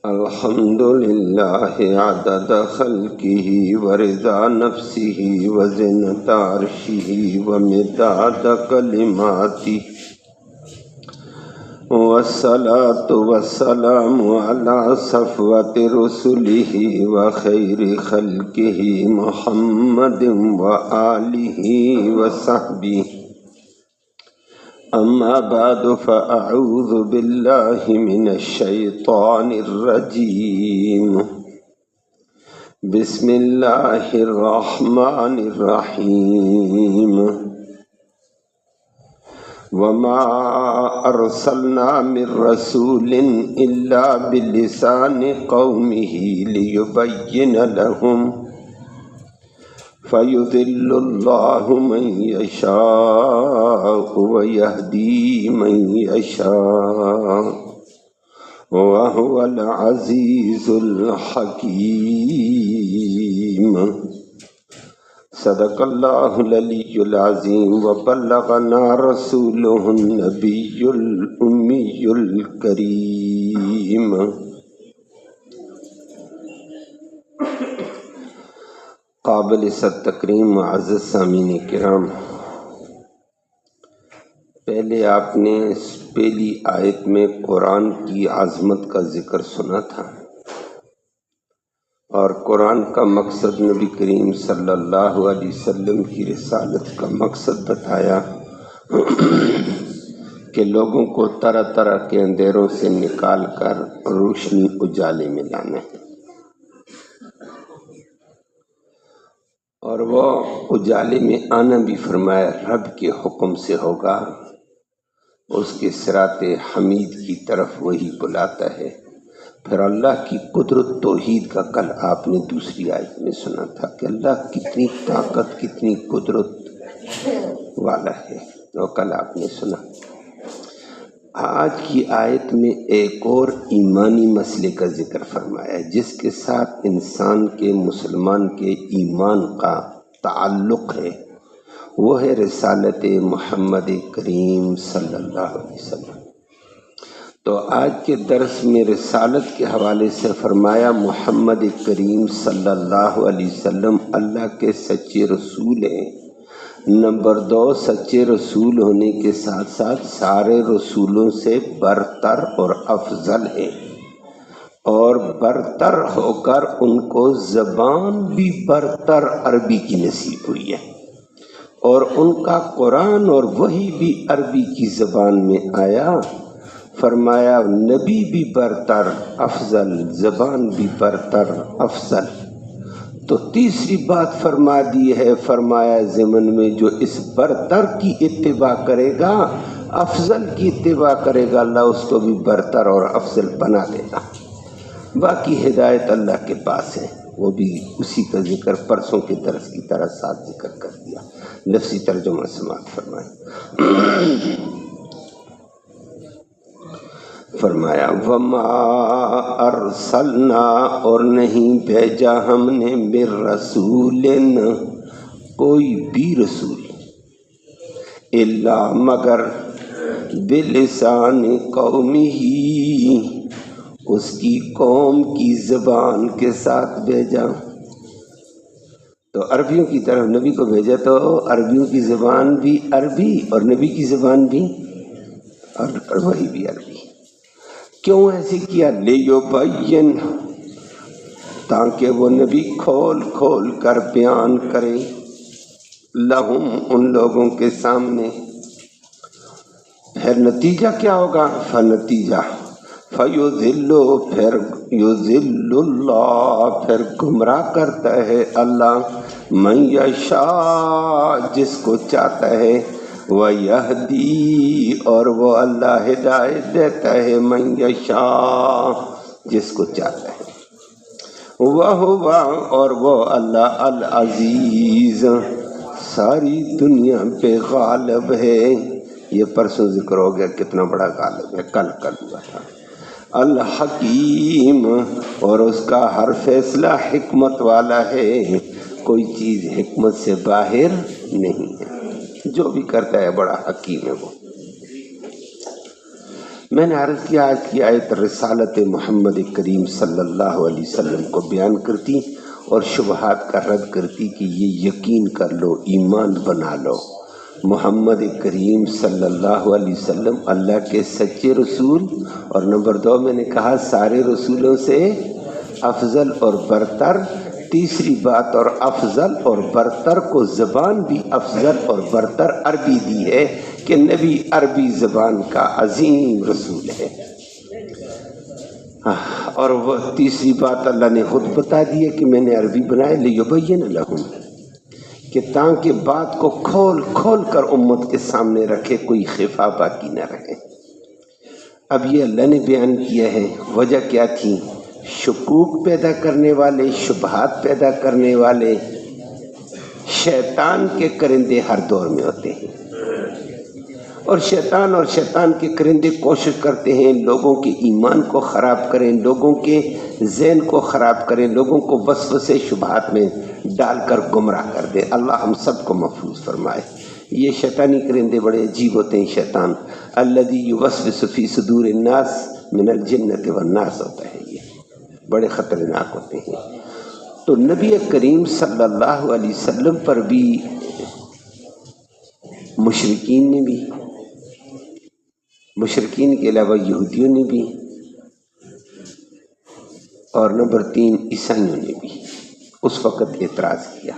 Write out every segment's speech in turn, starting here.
الحمد للہ عدد خلقہ ورضا نفسہ وزنۃ عرشہ ومداد کلماتہ والصلاة والسلام علی صفوۃ رسلہ وخیر خلقہ محمد وآلہ وصحبہ اما بعد فاعوذ باللہ من الشیطان الرجیم بسم اللہ الرحمن الرحیم وما ارسلنا من رسول الا بلسان قومه ليبين لهم فَيُضِلُّ اللَّهُ مَن يَشَاءُ وَيَهْدِي مَن يَشَاءُ وَهُوَ الْعَزِيزُ الْحَكِيمُ صدق اللہ العلی العظیم وبلغنا رسولہ النبی الامی الکریم۔ قابل صد تکریم معزز سامعین کرام، پہلے آپ نے پہلی آیت میں قرآن کی عظمت کا ذکر سنا تھا اور قرآن کا مقصد نبی کریم صلی اللہ علیہ وسلم کی رسالت کا مقصد بتایا کہ لوگوں کو طرح طرح کے اندھیروں سے نکال کر روشنی اجالے میں لانا ہے، اور وہ اجالے میں آنا بھی فرمایا رب کے حکم سے ہوگا، اس کے صراط حمید کی طرف وہی بلاتا ہے۔ پھر اللہ کی قدرت توحید کا کل آپ نے دوسری آیت میں سنا تھا کہ اللہ کتنی طاقت کتنی قدرت والا ہے، وہ کل آپ نے سنا۔ آج کی آیت میں ایک اور ایمانی مسئلے کا ذکر فرمایا ہے جس کے ساتھ انسان کے مسلمان کے ایمان کا تعلق ہے، وہ ہے رسالت محمد کریم صلی اللہ علیہ وسلم۔ تو آج کے درس میں رسالت کے حوالے سے فرمایا محمد کریم صلی اللہ علیہ وسلم اللہ کے سچے رسول ہیں۔ نمبر 2، سچے رسول ہونے کے ساتھ ساتھ سارے رسولوں سے برتر اور افضل ہیں، اور برتر ہو کر ان کو زبان بھی برتر عربی کی نصیب ہوئی ہے، اور ان کا قرآن اور وحی بھی عربی کی زبان میں آیا۔ فرمایا نبی بھی برتر افضل، زبان بھی برتر افضل۔ تو تیسری بات فرما دی ہے، فرمایا ضمن میں جو اس برتر کی اتباع کرے گا، افضل کی اتباع کرے گا، اللہ اس کو بھی برتر اور افضل بنا دے گا۔ باقی ہدایت اللہ کے پاس ہے، وہ بھی اسی کا ذکر پرسوں کے درس کی طرح ساتھ ذکر کر دیا۔ لفظی ترجمہ سماعت فرمائے۔ فرمایا وما ارسلنا، اور نہیں بھیجا ہم نے من رسول، کوئی بھی رسول، الا مگر بلسان قومہ، اس کی قوم کی زبان کے ساتھ بھیجا۔ تو عربیوں کی طرف نبی کو بھیجا تو عربیوں کی زبان بھی عربی اور نبی کی زبان بھی اور وہی بھی عربی۔ کیوں ایسے کیا؟ لیبین، تاکہ وہ نبی کھول کھول کر بیان کرے، لہم، ان لوگوں کے سامنے۔ پھر نتیجہ کیا ہوگا؟ فنتیجہ فیضل، پھر یضل اللہ، پھر گمراہ کرتا ہے اللہ، من یشاء، جس کو چاہتا ہے، وَيَهْدِي، اور وہ اللہ ہدایت دیتا ہے، من یشاء، جس کو چاہتا ہے، وَهُوَ، اور وہ اللہ العزیز، ساری دنیا پہ غالب ہے۔ یہ پرسوں ذکر ہو گیا کتنا بڑا غالب ہے، کل ہوا تھا۔ الحکیم، اور اس کا ہر فیصلہ حکمت والا ہے، کوئی چیز حکمت سے باہر نہیں ہے، جو بھی کرتا ہے بڑا حکیم ہے وہ۔ میں نے عرض کیا آج کی آیت رسالت محمد کریم صلی اللہ علیہ وسلم کو بیان کرتی اور شبہات کا رد کرتی کہ یہ یقین کر لو، ایمان بنا لو، محمد کریم صلی اللہ علیہ وسلم اللہ کے سچے رسول، اور نمبر 2 میں نے کہا سارے رسولوں سے افضل اور برتر۔ تیسری بات، اور افضل اور برتر کو زبان بھی افضل اور برتر عربی دی ہے کہ نبی عربی زبان کا عظیم رسول ہے۔ اور وہ تیسری بات اللہ نے خود بتا دی ہے کہ میں نے عربی بنائے لیبین لہم، کہ تاکہ بات کو کھول کھول کر امت کے سامنے رکھے، کوئی خفا باقی نہ رہے۔ اب یہ اللہ نے بیان کیا ہے، وجہ کیا تھی؟ شکوک پیدا کرنے والے، شبہات پیدا کرنے والے شیطان کے کرندے ہر دور میں ہوتے ہیں، اور شیطان کے کرندے کوشش کرتے ہیں لوگوں کے ایمان کو خراب کریں، لوگوں کے ذہن کو خراب کریں، لوگوں کو وسوسے شبہات میں ڈال کر گمراہ کر دیں۔ اللہ ہم سب کو محفوظ فرمائے۔ یہ شیطانی کرندے بڑے عجیب ہوتے ہیں۔ شیطان الذی یوسوس فی صدور الناس من الجنۃ والناس ہوتا ہے، یہ بڑے خطرناک ہوتے ہیں۔ تو نبی کریم صلی اللہ علیہ وسلم پر بھی مشرکین نے بھی، مشرکین کے علاوہ یہودیوں نے بھی، اور نمبر 3 عیسائیوں نے بھی اس وقت اعتراض کیا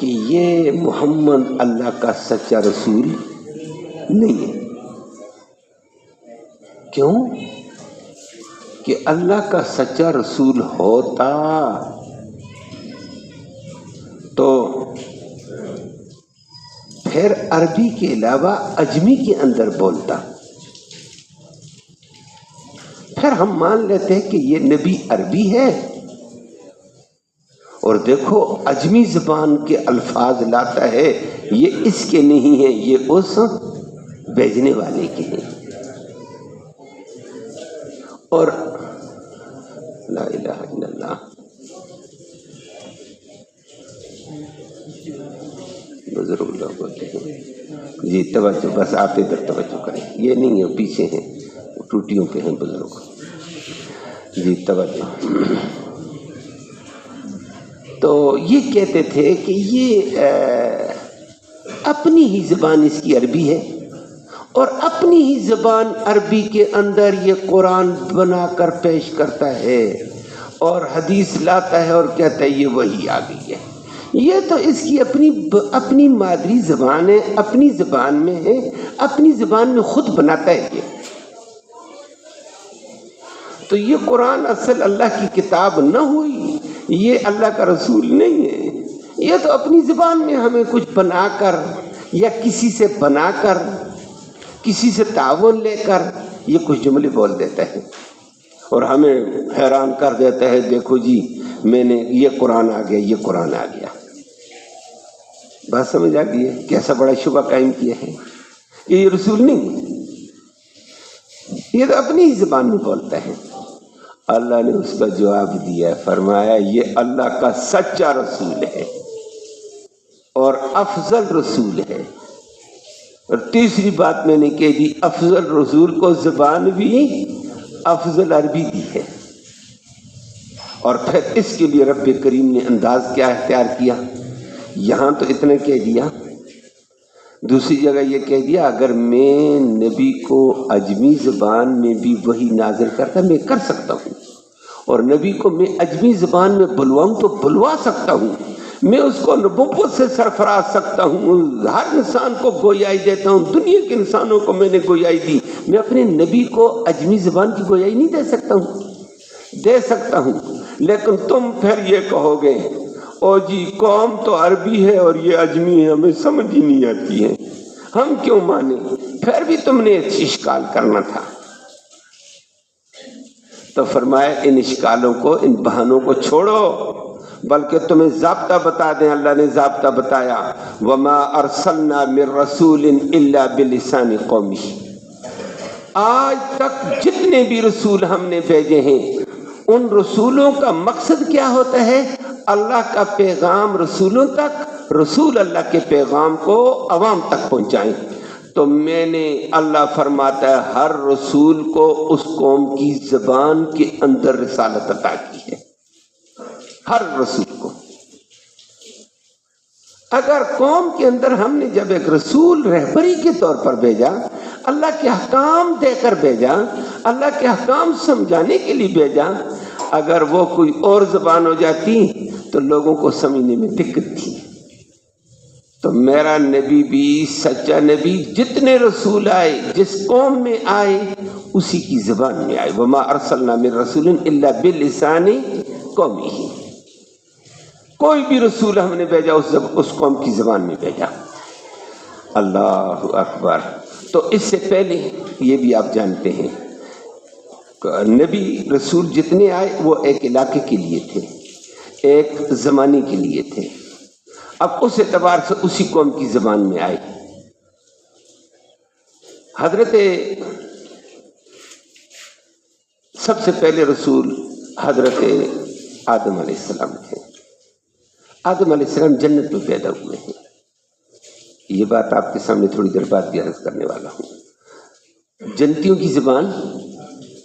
کہ یہ محمد اللہ کا سچا رسول نہیں ہے۔ کیوں؟ کہ اللہ کا سچا رسول ہوتا تو پھر عربی کے علاوہ اجمی کے اندر بولتا، پھر ہم مان لیتے ہیں کہ یہ نبی عربی ہے، اور دیکھو اجمی زبان کے الفاظ لاتا ہے، یہ اس کے نہیں ہیں، یہ اس بھیجنے والے کے ہیں۔ اور لا الہ الا اللہ، بزرگ لوگ ہوتے ہیں جی، توجہ، بس آپ ادھر توجہ کریں، یہ نہیں ہے پیچھے ہیں، ٹوٹیوں پہ ہیں بزرگ جی، توجہ۔ تو یہ کہتے تھے کہ یہ اپنی ہی زبان اس کی عربی ہے، اور اپنی ہی زبان عربی کے اندر یہ قرآن بنا کر پیش کرتا ہے اور حدیث لاتا ہے اور کہتا ہے یہ وحی آ گئی ہے۔ یہ تو اس کی اپنی مادری زبان ہے، اپنی زبان میں ہے، اپنی زبان میں خود بناتا ہے یہ۔ تو یہ قرآن اصل اللہ کی کتاب نہ ہوئی، یہ اللہ کا رسول نہیں ہے، یہ تو اپنی زبان میں ہمیں کچھ بنا کر یا کسی سے بنا کر، کسی سے تعاون لے کر یہ کچھ جملے بول دیتا ہے اور ہمیں حیران کر دیتا ہے، دیکھو جی میں نے یہ قرآن آ گیا، یہ قرآن آ گیا۔ بات سمجھ آ گئی ہے؟ کیسا بڑا شبہ قائم کیا ہے کہ یہ رسول نہیں ہے، یہ تو اپنی ہی زبان میں بولتا ہے۔ اللہ نے اس کا جواب دیا، فرمایا یہ اللہ کا سچا رسول ہے اور افضل رسول ہے۔ اور تیسری بات میں نے کہہ دی، افضل رسول کو زبان بھی افضل عربی دی ہے، اور پھر اس کے لیے رب کریم نے انداز کیا اختیار کیا؟ یہاں تو اتنا کہہ دیا، دوسری جگہ یہ کہہ دیا اگر میں نبی کو اجمی زبان میں بھی وہی نازل کرتا میں کر سکتا ہوں، اور نبی کو میں اجمی زبان میں بلواؤں تو بلوا سکتا ہوں، میں اس کو نبوت سے سرفراز سکتا ہوں، ہر انسان کو گویائی دیتا ہوں، دنیا کے انسانوں کو میں نے گویائی دی، میں اپنے نبی کو اجمی زبان کی گویائی نہیں دے سکتا ہوں؟ دے سکتا ہوں، لیکن تم پھر یہ کہو گے او جی قوم تو عربی ہے اور یہ اجمی ہے، ہمیں سمجھ ہی نہیں آتی ہے، ہم کیوں مانیں؟ پھر بھی تم نے اشکال کرنا تھا۔ تو فرمایا ان اشکالوں کو، ان بہانوں کو چھوڑو، بلکہ تمہیں ضابطہ بتا دیں۔ اللہ نے ضابطہ بتایا، وما ارسلنا من رسول الا بلسان قومه، آج تک جتنے بھی رسول ہم نے بھیجے ہیں ان رسولوں کا مقصد کیا ہوتا ہے؟ اللہ کا پیغام رسولوں تک، رسول اللہ کے پیغام کو عوام تک پہنچائیں۔ تو میں نے، اللہ فرماتا ہے، ہر رسول کو اس قوم کی زبان کے اندر رسالت عطا کی ہے، ہر رسول کو۔ اگر قوم کے اندر ہم نے جب ایک رسول رہبری کے طور پر بھیجا، اللہ کے احکام دے کر بھیجا، اللہ کے احکام سمجھانے کے لیے بھیجا، اگر وہ کوئی اور زبان ہو جاتی تو لوگوں کو سمجھنے میں دقت تھی۔ تو میرا نبی بھی سچا نبی، جتنے رسول آئے جس قوم میں آئے اسی کی زبان میں آئے۔ وما ارسلنا من رسول الا بلسان قومہ، کوئی بھی رسول ہم نے بھیجا اس قوم کی زبان میں بھیجا۔ اللہ اکبر۔ تو اس سے پہلے یہ بھی آپ جانتے ہیں، نبی رسول جتنے آئے وہ ایک علاقے کے لیے تھے، ایک زمانے کے لیے تھے، اب اس اعتبار سے اسی قوم کی زبان میں آئے۔ حضرت سب سے پہلے رسول حضرت آدم علیہ السلام تھے۔ آدم علیہ السلام جنت میں پیدا ہوئے ہیں، یہ بات آپ کے سامنے تھوڑی دیر بعد بھی عرض کرنے والا ہوں۔ جنتیوں کی زبان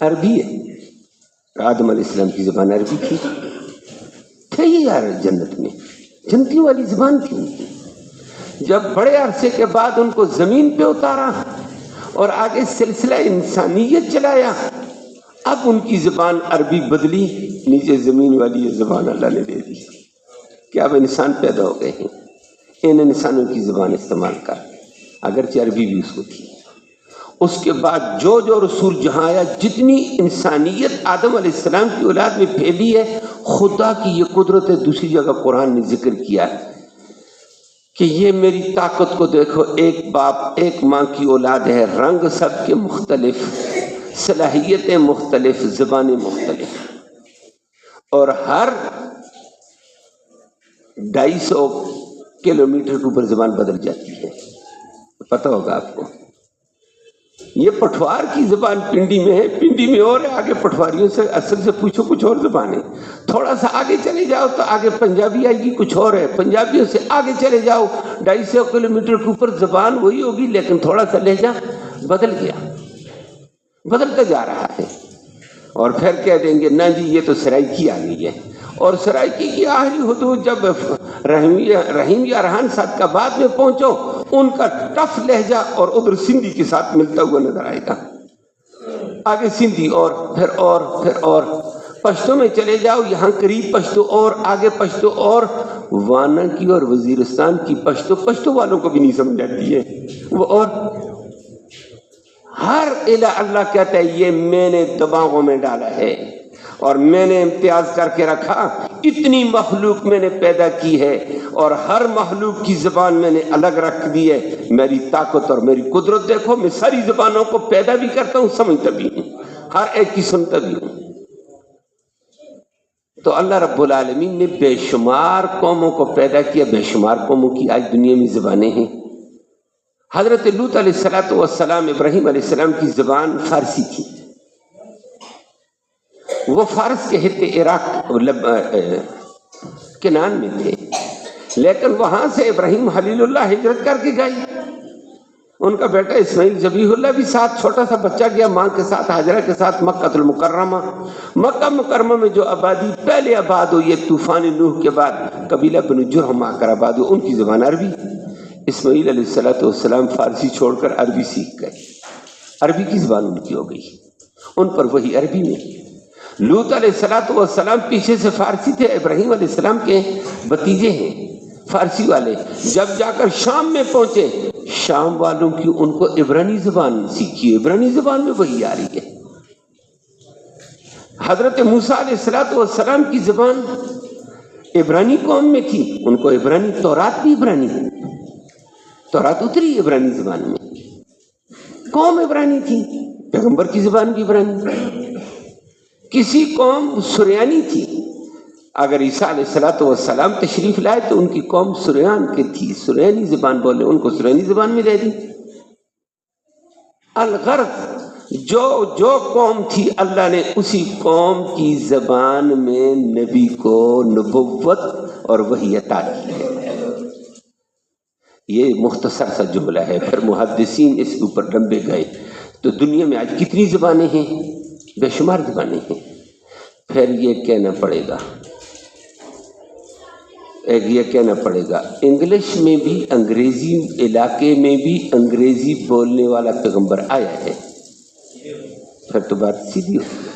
عربی ہے، آدم علیہ السلام کی زبان عربی تھی ہی یار، جنت میں جنتیوں والی زبان تھی ان کی۔ جب بڑے عرصے کے بعد ان کو زمین پہ اتارا اور آگے سلسلہ انسانیت چلایا، اب ان کی زبان عربی بدلی، نیچے زمین والی زبان اللہ نے دے دی کہ اب انسان پیدا ہو گئے ہیں، ان انسانوں کی زبان استعمال کر، اگرچہ عربی بھی اس کو تھی۔ اس کے بعد جو جو رسول جہاں آیا، جتنی انسانیت آدم علیہ السلام کی اولاد میں پھیلی ہے، خدا کی یہ قدرت ہے۔ دوسری جگہ قرآن نے ذکر کیا ہے کہ یہ میری طاقت کو دیکھو، ایک باپ ایک ماں کی اولاد ہے، رنگ سب کے مختلف، صلاحیتیں مختلف، زبانیں مختلف، اور ہر 250 کلومیٹر کے اوپر زبان بدل جاتی ہے، پتہ ہوگا آپ کو۔ یہ پٹھوار کی زبان پنڈی میں ہے، پنڈی میں اور ہے، آگے پٹھواریوں سے اصل سے پوچھو کچھ اور زبان ہے، تھوڑا سا آگے چلے جاؤ تو آگے پنجابی آئے گی، کچھ اور ہے، پنجابیوں سے آگے چلے جاؤ 250 کلومیٹر کے اوپر زبان وہی ہوگی، لیکن تھوڑا سا لہجہ بدل گیا، بدلتا جا رہا ہے۔ اور پھر کہہ دیں گے نہ جی یہ تو سرائکی آ گئی ہے، اور سرائکی کی آخری حدود جب رحیم یا رحان ساتھ کا بعد میں پہنچو، ان کا ٹف لہجہ اور ادھر سندھی کے ساتھ ملتا ہوا نظر آئے گا، آگے سندھی اور پھر پشتو میں چلے جاؤ، یہاں قریب پشتو اور آگے پشتو، اور وانا کی اور وزیرستان کی پشتو والوں کو بھی نہیں سمجھ آتی ہے وہ، اور ہر اللہ کہتا ہے یہ میں نے دماغوں میں ڈالا ہے اور میں نے امتیاز کر کے رکھا، اتنی مخلوق میں نے پیدا کی ہے اور ہر مخلوق کی زبان میں نے الگ رکھ دی ہے۔ میری طاقت اور میری قدرت دیکھو، میں ساری زبانوں کو پیدا بھی کرتا ہوں، سمجھتا بھی ہوں، ہر ایک کی سنتا بھی ہوں۔ تو اللہ رب العالمین نے بے شمار قوموں کو پیدا کیا، بے شمار قوموں کی آج دنیا میں زبانیں ہیں۔ حضرت لوط علیہ السلام، ابراہیم علیہ السلام کی زبان فارسی تھی، وہ فارس کے خطے عراق کنان میں تھے، لیکن وہاں سے ابراہیم خلیل اللہ ہجرت کر کے گئی، ان کا بیٹا اسماعیل ذبیح اللہ بھی ساتھ، چھوٹا سا بچہ گیا ماں کے ساتھ، ہاجرہ کے ساتھ مکہ المکرمہ۔ مکہ مکرمہ میں جو آبادی پہلے آباد ہوئی ہے طوفان نوح کے بعد، قبیلہ بنو جرہم آ کر آباد ہوئی، ان کی زبان عربی۔ اسماعیل علیہ السلام فارسی چھوڑ کر عربی سیکھ گئے، عربی کی زبان ان کی ہو گئی، ان پر وہی عربی میں۔ لوط علیہ السلام پیچھے سے فارسی تھے، ابراہیم علیہ السلام کے بھتیجے ہیں فارسی والے، جب جا کر شام میں پہنچے، شام والوں کی ان کو عبرانی زبان سیکھی، عبرانی زبان میں وہی آ رہی ہے۔ حضرت موسیٰ علیہ السلام کی زبان عبرانی قوم میں تھی، ان کو عبرانی، تورات بھی عبرانی، تورات اتری عبرانی زبان میں، قوم عبرانی تھی، پیغمبر کی زبان بھی عبرانی۔ کسی قوم سریانی تھی، اگر عیسیٰ علیہ السلام تشریف لائے تو ان کی قوم سریان کی تھی، سریانی زبان بولے، ان کو سریانی زبان میں دے دی۔ الغرض جو قوم تھی، اللہ نے اسی قوم کی زبان میں نبی کو نبوت اور وحی عطا کی ہے۔ یہ مختصر سا جملہ ہے، پھر محدثین اس کے اوپر لمبے گئے۔ تو دنیا میں آج کتنی زبانیں ہیں؟ بے شمار زبانیں ہیں۔ پھر یہ کہنا پڑے گا، انگلش میں بھی، انگریزی علاقے میں بھی انگریزی بولنے والا پیغمبر آیا ہے، پھر تو بات سیدھی ہوتی ہے۔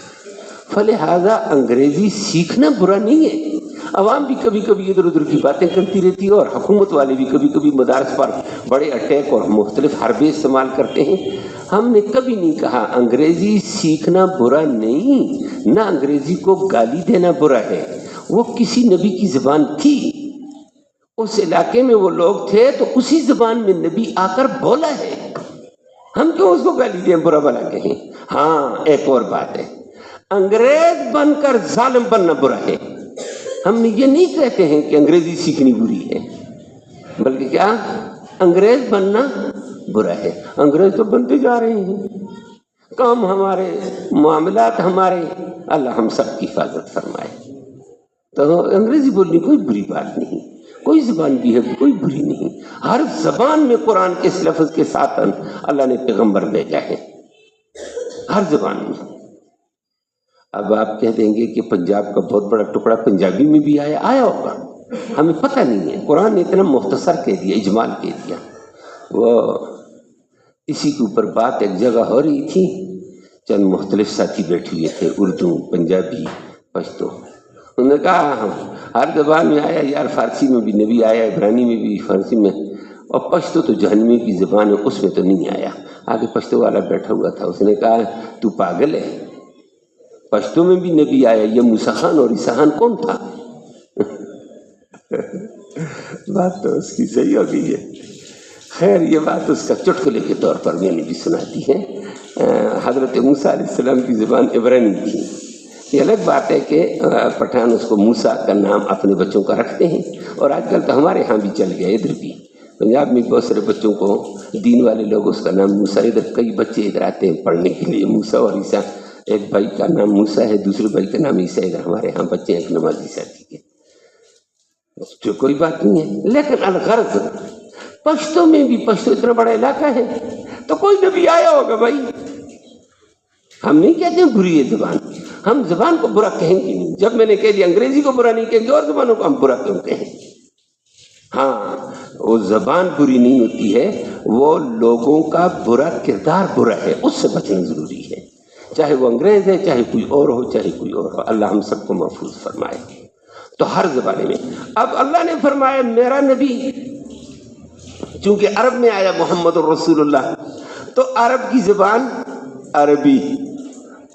فلہذا انگریزی سیکھنا برا نہیں ہے، عوام بھی کبھی کبھی ادھر ادھر کی باتیں کرتی رہتی ہے، اور حکومت والے بھی کبھی کبھی مدارس پر بڑے اٹیک اور مختلف حربے استعمال کرتے ہیں۔ ہم نے کبھی نہیں کہا انگریزی سیکھنا برا نہیں، نہ انگریزی کو گالی دینا برا ہے، وہ کسی نبی کی زبان تھی، اس علاقے میں وہ لوگ تھے تو اسی زبان میں نبی آ کر بولا ہے، ہم کیوں اس کو گالی دیں، برا بلا کہیں۔ ہاں ایک اور بات ہے، انگریز بن کر ظالم بننا برا ہے۔ ہم یہ نہیں کہتے ہیں کہ انگریزی سیکھنی بری ہے، بلکہ کیا، انگریز بننا برا ہے۔ انگریز تو بنتے جا رہے ہیں، کام ہمارے، معاملات ہمارے، اللہ ہم سب کی حفاظت فرمائے۔ تو انگریزی بولنی کوئی بری بات نہیں، کوئی زبان بھی ہے کوئی بری نہیں، ہر زبان میں قرآن کے اس لفظ کے ساتھ اللہ نے پیغمبر بھیجا ہے، ہر زبان میں۔ اب آپ کہہ دیں گے کہ پنجاب کا بہت بڑا ٹکڑا پنجابی میں بھی آیا ہوگا، ہمیں پتہ نہیں ہے، قرآن نے اتنا مختصر کہہ دیا، اجمال کہہ دیا۔ وہ اسی کے اوپر بات ایک جگہ ہو رہی تھی، چند مختلف ساتھی بیٹھے ہوئے تھے، اردو، پنجابی، پشتو، انہوں نے کہا ہر زبان میں آیا یار، فارسی میں بھی نبی آیا، عبرانی میں بھی، فارسی میں، اور پشتو تو جہنمی کی زبان ہے، اس میں تو نہیں آیا۔ آگے پشتو والا بیٹھا ہوا تھا، اس نے کہا تو پاگل ہے، پشتو میں بھی نبی آیا، یہ موسیٰ خان اور عیسیٰ خان کون تھا؟ بات تو اس کی صحیح ہو گئی ہے۔ خیر یہ بات اس کا چٹکلے کے طور پر میں نے بھی سنا دی ہے۔ حضرت موسیٰ علیہ السلام کی زبان عبرانی تھی۔ یہ الگ بات ہے کہ پٹھان اس کو موسیٰ کا نام اپنے بچوں کا رکھتے ہیں، اور آج کل تو ہمارے ہاں بھی چل گیا، ادھر بھی پنجاب میں بہت سارے بچوں کو دین والے لوگ اس کا نام موسیٰ، ادھر کئی بچے ادھر آتے ہیں پڑھنے کے لیے، موسیٰ اور عیسیٰ، ایک بھائی کا نام موسیٰ ہے، دوسرے بھائی کا نام عیسیٰ ہے، ادھر ہمارے ہاں بچے ایک نمازی ساتھی کے، جو کوئی بات نہیں ہے۔ لیکن الغرض پشتو میں بھی، پشتو اتنا بڑا علاقہ ہے تو کوئی نبی آیا ہوگا بھائی، ہم نہیں کہتے ہیں بری ہے زبان، ہم زبان کو برا کہیں گے نہیں۔ جب میں نے کہہ دیا انگریزی کو برا نہیں کہیں گے، اور زبانوں کو ہم برا کیوں کہیں؟ ہاں وہ زبان بری نہیں ہوتی ہے، وہ لوگوں کا برا کردار برا ہے، اس سے بچنا ضروری ہے، چاہے وہ انگریز ہے، چاہے کوئی اور ہو، چاہے کوئی اور ہو، اللہ ہم سب کو محفوظ فرمائے۔ تو ہر زبانے میں، اب اللہ نے فرمایا میرا نبی چونکہ عرب میں آیا محمد الرسول اللہ، تو عرب کی زبان عربی،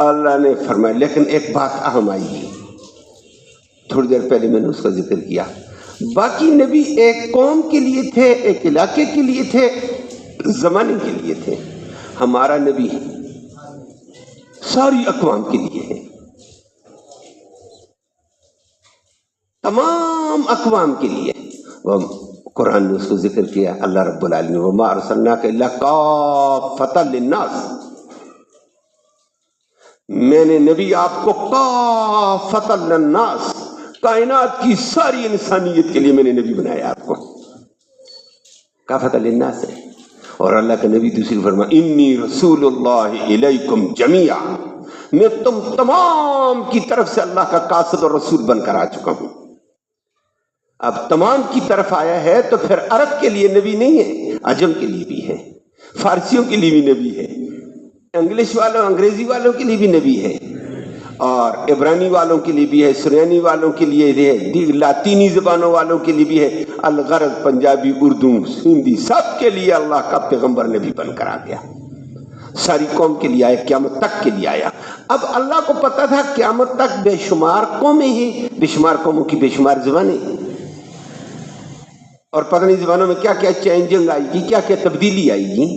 اللہ نے فرمایا، لیکن ایک بات اہم آئی ہے، تھوڑی دیر پہلے میں نے اس کا ذکر کیا، باقی نبی ایک قوم کے لیے تھے، ایک علاقے کے لیے تھے، زمانے کے لیے تھے، ہمارا نبی ساری اقوام کے لیے ہے، تمام اقوام کے لیے۔ وہ قرآن نے اس کو ذکر کیا، اللہ رب العالمین وما ارسلناک الا کافۃ للناس، میں نے نبی آپ کو کافۃ للناس، کائنات کی ساری انسانیت کے لیے میں نے نبی بنایا آپ کو، کافۃ للناس ہے۔ اور اللہ کا نبی دوسری فرما انی رسول اللہ الیکم جمیعا، میں تم تمام کی طرف سے اللہ کا قاصد اور رسول بن کر آ چکا ہوں۔ اب تمام کی طرف آیا ہے تو پھر عرب کے لیے نبی نہیں ہے، عجم کے لیے بھی ہے، فارسیوں کے لیے بھی نبی ہے، انگلش والوں، انگریزی والوں کے لیے بھی نبی ہے، اور عبرانی والوں کے لیے بھی ہے، سریانی والوں کے لیے ہے، لاطینی زبانوں والوں کے لیے بھی ہے، الغرض پنجابی، اردو، ہندی، سب کے لیے اللہ کا پیغمبر نبی بن کر آ گیا، ساری قوم کے لیے آیا، قیامت تک کے لیے آیا۔ اب اللہ کو پتا تھا قیامت تک بے شمار قومیں ہی، بے شمار قوموں کی بے شمار زبانیں، اور پتہ نہیں زبانوں میں کیا کیا چینجنگ آئے گی، کیا کیا تبدیلی آئے گی۔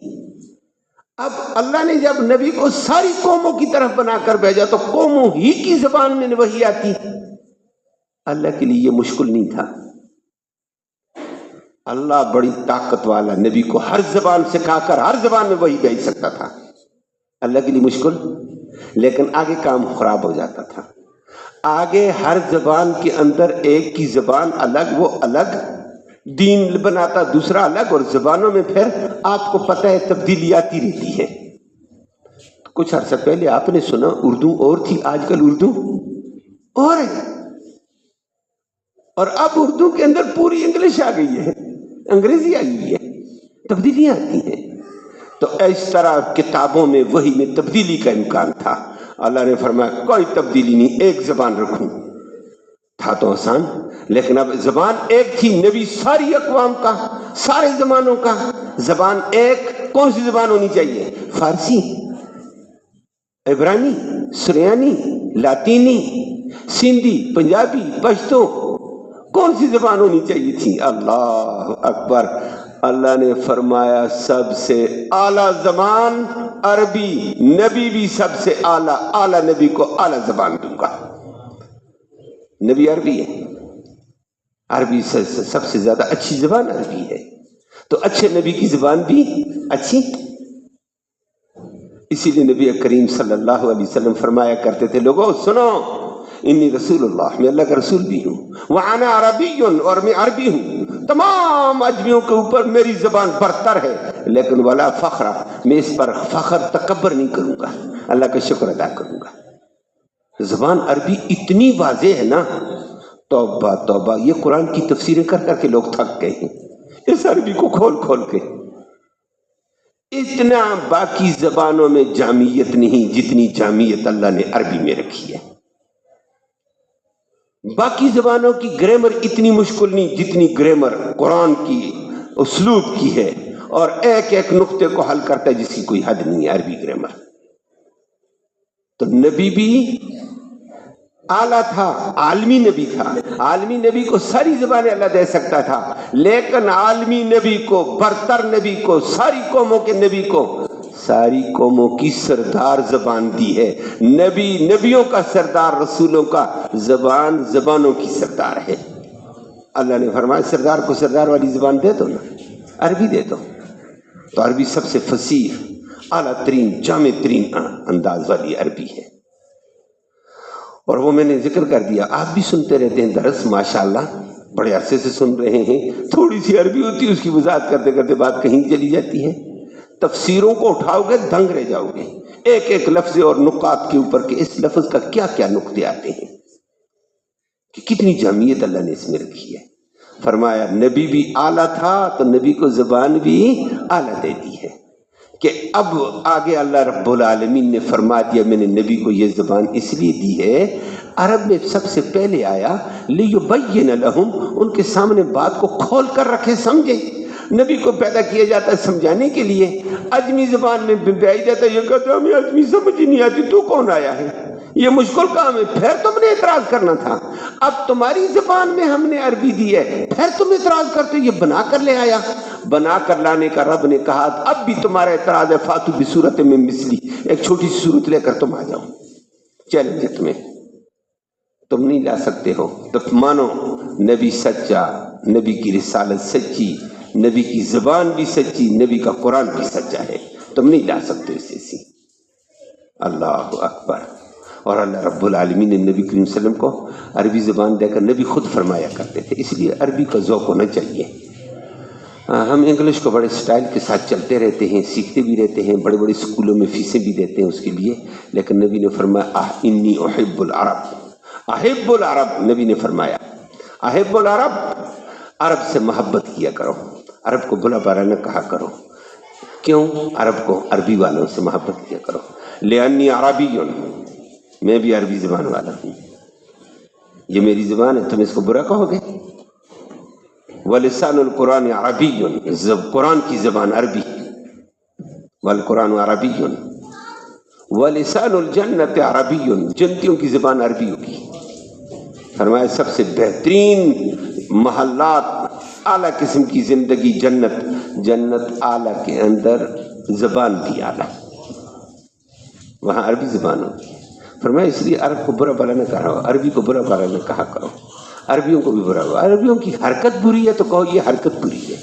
اب اللہ نے جب نبی کو ساری قوموں کی طرف بنا کر بھیجا تو قوموں ہی کی زبان میں وحی آتی، اللہ کے لیے یہ مشکل نہیں تھا، اللہ بڑی طاقت والا نبی کو ہر زبان سکھا کر ہر زبان میں وحی بھیج سکتا تھا، اللہ کے لیے مشکل، لیکن آگے کام خراب ہو جاتا تھا، آگے ہر زبان کے اندر ایک کی زبان الگ، وہ الگ دین بناتا دوسرا الگ، اور زبانوں میں پھر آپ کو پتہ ہے تبدیلی آتی رہتی ہے۔ کچھ عرصہ پہلے آپ نے سنا اردو اور تھی، آج کل اردو اور ہے، اور اب اردو کے اندر پوری انگلش آ گئی ہے، انگریزی آئی ہوئی ہے، تبدیلیاں آتی ہیں۔ تو اس طرح کتابوں میں وحی میں تبدیلی کا امکان تھا، اللہ نے فرمایا کوئی تبدیلی نہیں، ایک زبان رکھوں، تھا تو آسان، لیکن اب زبان ایک تھی، نبی ساری اقوام کا، سارے زمانوں کا، زبان ایک۔ کون سی زبان ہونی چاہیے؟ فارسی، عبرانی، سریانی، لاطینی، سندھی، پنجابی، پشتو، کون سی زبان ہونی چاہیے تھی؟ اللہ اکبر! اللہ نے فرمایا سب سے اعلیٰ زبان عربی، نبی بھی سب سے اعلیٰ، اعلیٰ نبی کو اعلیٰ زبان دوں گا۔ نبی عربی ہے، عربی سے سب سے زیادہ اچھی زبان عربی ہے، تو اچھے نبی کی زبان بھی اچھی۔ اسی لیے نبی کریم صلی اللہ علیہ وسلم فرمایا کرتے تھے لوگوں سنو، انی رسول اللہ، میں اللہ کا رسول بھی ہوں، وَأَنَا عَرَبِيٌّ، اور میں عربی ہوں، تمام اجمیوں کے اوپر میری زبان برتر ہے، لیکن ولا فخر، میں اس پر فخر تکبر نہیں کروں گا، اللہ کا شکر ادا کروں گا۔ زبان عربی اتنی واضح ہے نا، توبہ توبہ، یہ قرآن کی تفسیریں کر کر کے لوگ تھک گئے ہیں اس عربی کو کھول کھول کے۔ اتنا باقی زبانوں میں جامعیت نہیں جتنی جامعیت اللہ نے عربی میں رکھی ہے۔ باقی زبانوں کی گرامر اتنی مشکل نہیں جتنی گرامر قرآن کی اسلوب کی ہے، اور ایک ایک نقطے کو حل کرتا ہے جس کی کوئی حد نہیں ہے عربی گرامر۔ تو نبی بھی اعلیٰ تھا، عالمی نبی تھا، عالمی نبی کو ساری زبانیں اللہ دے سکتا تھا، لیکن عالمی نبی کو، برتر نبی کو، ساری قوموں کے نبی کو ساری قوموں کی سردار زبان دی ہے۔ نبی نبیوں کا سردار، رسولوں کا زبان زبانوں کی سردار ہے۔ اللہ نے فرمایا سردار کو سردار والی زبان دے دو نا، عربی دے دو۔ تو عربی سب سے فصیح، اعلیٰ ترین، جامع ترین انداز والی عربی ہے، اور وہ میں نے ذکر کر دیا۔ آپ بھی سنتے رہتے ہیں درس، ماشاءاللہ بڑے عرصے سے سن رہے ہیں۔ تھوڑی سی عربی ہوتی ہے، اس کی وضاحت کرتے کرتے بات کہیں چلی جاتی ہے۔ تفسیروں کو اٹھاؤ گے دنگ رہ جاؤ گے، ایک ایک لفظ اور نقاط کے اوپر کہ اس لفظ کا کیا کیا نقطے آتے ہیں، کہ کتنی جامعیت اللہ نے اس میں رکھی ہے۔ فرمایا نبی بھی اعلیٰ تھا تو نبی کو زبان بھی اعلیٰ دے دی ہے، کہ اب آگے اللہ رب العالمین نے فرما دیا میں نے نبی کو یہ زبان اس لیے دی ہے، عرب میں سب سے پہلے آیا لِيُبَيِّنَ لَهُمْ، ان کے سامنے بات کو کھول کر رکھے، سمجھے۔ نبی کو پیدا کیا جاتا ہے سمجھانے کے لیے، اجمی زبان میں بیائی جاتا ہے، یہ کہتا ہے ہمیں اجمی سمجھ ہی نہیں آتی، تو کون آیا ہے، یہ مشکل کام ہے، پھر تم نے اعتراض کرنا تھا، اب تمہاری زبان میں ہم نے عربی دی ہے، پھر تم اعتراض کرتے، یہ بنا کر لے آیا۔ بنا کر لانے کا رب نے کہا اب بھی تمہارا اعتراض ہے، فاتو بصورت میں مثلی، ایک چھوٹی سی صورت لے کر تم آ جاؤ، چیلنج ہے تمہیں، تم نہیں لا سکتے ہو تو مانو نبی سچا، نبی کی رسالت سچی، نبی کی زبان بھی سچی، نبی کا قرآن بھی سچا ہے، تم نہیں لا سکتے اسے سی۔ اللہ اکبر۔ اور اللہ رب العالمین نے نبی کریم صلی اللہ علیہ وسلم کو عربی زبان دے کر نبی خود فرمایا کرتے تھے، اس لیے عربی کا ذوق ہونا چاہیے۔ ہم انگلش کو بڑے سٹائل کے ساتھ چلتے رہتے ہیں، سیکھتے بھی رہتے ہیں، بڑے بڑے اسکولوں میں فیسیں بھی دیتے ہیں اس کے لیے، لیکن نبی نے فرمایا انی احب العرب، احب العرب، نبی نے فرمایا احب العرب، عرب سے محبت کیا کرو، عرب کو بلا بارا نہ کہا کرو۔ کیوں؟ عرب کو، عربی والوں سے محبت کیا کرو۔ لِأَنِّي عَرَبِيٌّ، میں بھی عربی زبان والا ہوں، یہ میری زبان ہے، تم اس کو برا کہو گے؟ وَلِسَانُ الْقُرْآنِ عَرَبِيٌّ، قرآن کی زبان عربی، وَالْقُرْآنُ عَرَبِيٌّ، وَلِسَانُ الْجَنَّةِ عَرَبِيٌّ، جنتیوں کی زبان عربی ہوگی۔ فرمایا سب سے بہترین محلات، اعلیٰ قسم کی زندگی جنت، جنت اعلیٰ کے اندر زبان بھی اعلیٰ، وہاں عربی زبان ہوگی۔ فرمایا اس لیے عرب کو برا بلا نہ کرو، عربی کو برا بلا نہ کہا کرو، عربیوں کو بھی برا ہوا، عربیوں کی حرکت بری ہے تو کہو یہ حرکت بری ہے،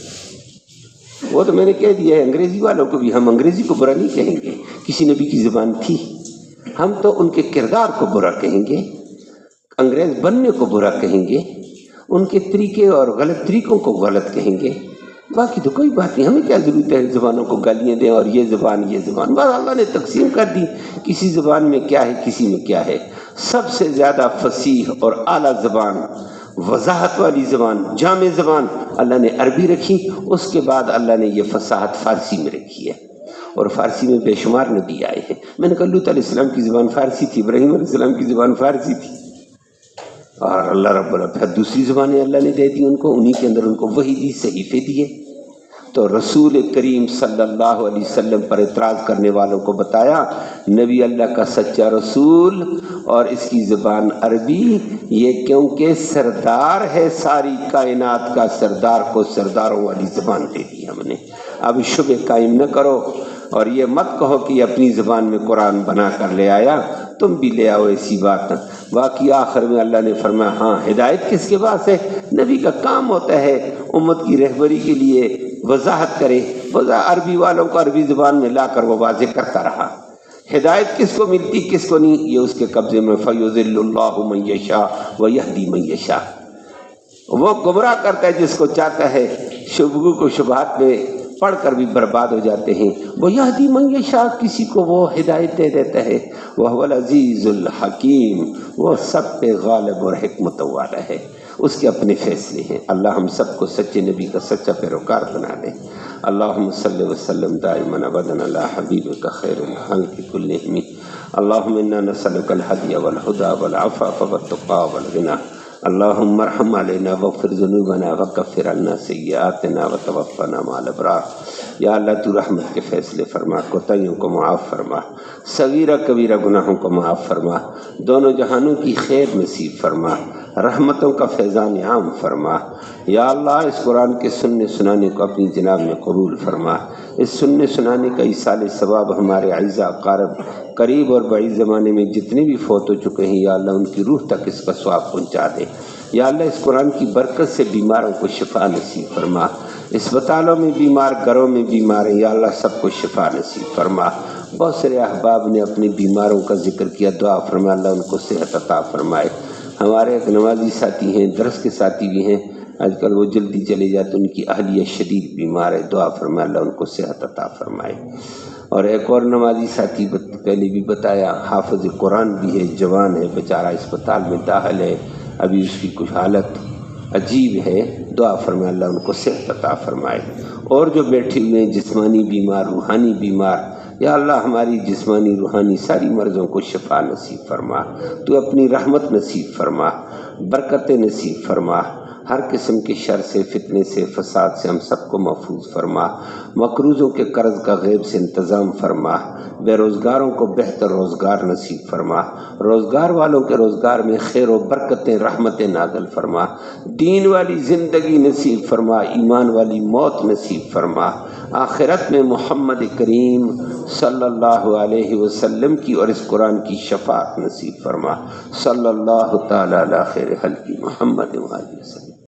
وہ تو میں نے کہہ دیا ہے۔ انگریزی والوں کو بھی ہم انگریزی کو برا نہیں کہیں گے، کسی نبی کی زبان تھی، ہم تو ان کے کردار کو برا کہیں گے، انگریز بننے کو برا کہیں گے، ان کے طریقے اور غلط طریقوں کو غلط کہیں گے، باقی تو کوئی بات نہیں، ہمیں کیا ضرورت ہے زبانوں کو گالیاں دیں اور یہ زبان بس اللہ نے تقسیم کر دی، کسی زبان میں کیا ہے کسی میں کیا ہے۔ سب سے زیادہ فصیح اور اعلیٰ زبان، وضاحت والی زبان، جامع زبان اللہ نے عربی رکھی، اس کے بعد اللہ نے یہ فصاحت فارسی میں رکھی ہے، اور فارسی میں بے شمار نبی آئے ہیں۔ میں نے کہا لوط علیہ السلام کی زبان فارسی تھی، ابراہیم علیہ السلام کی زبان فارسی تھی، اور اللہ رب العزت دوسری زبانیں اللہ نے دے دی ان کو، انہی کے اندر ان کو وحی دی، صحیفے دیے۔ تو رسول کریم صلی اللہ علیہ وسلم پر اعتراض کرنے والوں کو بتایا نبی اللہ کا سچا رسول اور اس کی زبان عربی، یہ کیونکہ سردار ہے ساری کائنات کا، سردار کو سرداروں والی زبان دے دی ہم نے۔ اب شبہ قائم نہ کرو اور یہ مت کہو کہ اپنی زبان میں قرآن بنا کر لے آیا، تم بھی لے آؤ ایسی بات۔ باقی آخر میں اللہ نے فرمایا ہاں ہدایت کس کے پاس ہے؟ نبی کا کام ہوتا ہے امت کی رہبری کے لیے وضاحت کرے، عربی والوں کو عربی زبان میں لا کر وہ واضح کرتا رہا۔ ہدایت کس کو ملتی کس کو نہیں، یہ اس کے قبضے میں۔ فَيُضِلُّ اللَّهُ مَن يَشَاءُ وَيَهْدِي مَن يَشَاءُ، وہ گمراہ کرتا ہے جس کو چاہتا ہے، شبہوں کو شبہات میں پڑھ کر بھی برباد ہو جاتے ہیں۔ وَيَهْدِي مَن يَشَاءُ، کسی کو وہ ہدایت دے دیتا ہے۔ وَهُوَ الْعَزِيزُ الْحَكِيمُ، وہ سب پہ غالب اور حکمت والا ہے، اس کے اپنے فیصلے ہیں۔ اللہ ہم سب کو سچے نبی کا سچا پیروکار بنا دے۔ اللہم صلی وسلم دائما ابدا علی حبیبک خیر الخلق کلہم۔ اللہم انا نسألک الہدی والہدی والعفاف والتقی والغنی۔ اللہم ارحم علینا واغفر ذنوبنا وکفر عنا سیئاتنا وتوفنا مع الابرار۔ یا اللہ تو رحمت کے فیصلے فرما، کوتاہیوں کو معاف فرما، صغیرہ کبیرہ گناہوں کو معاف فرما، دونوں جہانوں کی خیر نصیب فرما، رحمتوں کا فیضان عام فرما۔ یا اللہ اس قرآن کے سننے سنانے کو اپنی جناب میں قبول فرما، اس سننے سنانے کا ایصال ثواب ہمارے اعزاء اقارب قریب اور بعید زمانے میں جتنے بھی فوت ہو چکے ہیں یا اللہ ان کی روح تک اس کا ثواب پہنچا دے۔ یا اللہ اس قرآن کی برکت سے بیماروں کو شفا نصیب فرما، اسپتالوں میں بیمار، گھروں میں بیمار ہیں یا اللہ سب کو شفا نصیب فرما۔ بہت سارے احباب نے اپنے بیماروں کا ذکر کیا، دعا فرما اللہ ان کو صحت عطا فرمائے۔ ہمارے ایک نمازی ساتھی ہیں، درس کے ساتھی بھی ہیں، آج کل وہ جلدی چلے جاتے، ان کی اہلیہ شدید بیمار ہے، دعا فرمائے اللہ ان کو صحت عطا فرمائے۔ اور ایک اور نمازی ساتھی پہلے بھی بتایا، حافظ قرآن بھی ہے، جوان ہے، بیچارہ اسپتال میں داخل ہے، ابھی اس کی کچھ حالت عجیب ہے، دعا فرمائے اللہ ان کو صحت عطا فرمائے۔ اور جو بیٹھے ہوئے ہیں جسمانی بیمار، روحانی بیمار، یا اللہ ہماری جسمانی روحانی ساری مرضوں کو شفا نصیب فرما، تو اپنی رحمت نصیب فرما، برکت نصیب فرما، ہر قسم کے شر سے، فتنے سے، فساد سے ہم سب کو محفوظ فرما، مقروضوں کے قرض کا غیب سے انتظام فرما، بے روزگاروں کو بہتر روزگار نصیب فرما، روزگار والوں کے روزگار میں خیر و برکتیں رحمتیں نازل فرما، دین والی زندگی نصیب فرما، ایمان والی موت نصیب فرما، آخرت میں محمد کریم صلی اللہ علیہ وسلم کی اور اس قرآن کی شفاعت نصیب فرما۔ صلی اللہ تعالی علی خیر خلق محمد وآلہ وسلم۔